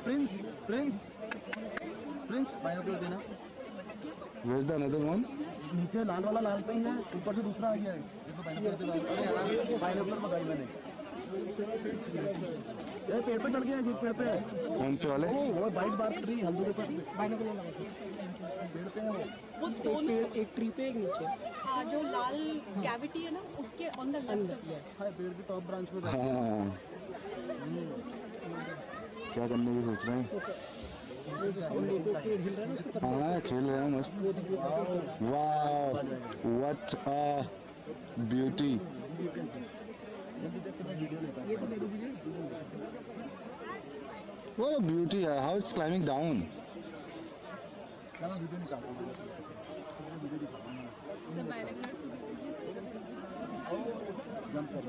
Prince Prince Prince binocular देना। Where's the another one? नीचे लाल वाला लाल पे ही है, ऊपर से दूसरा आ गया है। देखो बाइनोकुलर दे। अरे यार बाइनोकुलर मंगाई मैंने। ये पेड़ पे चढ़ गया है, पेड़ पे है। कौन से वाले? वो वाइट बार्क ट्री हल्दी के ऊपर बाइनोकुलर लगा पेड़ पे है वो दोनों एक ट्री पे एक नीचे। हाँ जो लाल कैविटी है ना उसके ऑन द लेफ्ट। यस वो पेड़ की टॉप ब्रांच पे हाँ क्या करने की सोच रहे हैं? वो जो सामने पे पेड़ हिल रहा है ना उसके पत्ते हाँ खेल रहे हैं मस्त। वो दिख रहा है। वाह व्हाट अ ब्यूटी। ये तो मेरी वीडियो What a beauty है, how it's climbing down. Video निकालता सब बाइनोकुलर्स तो दे दीजिए। जंप कर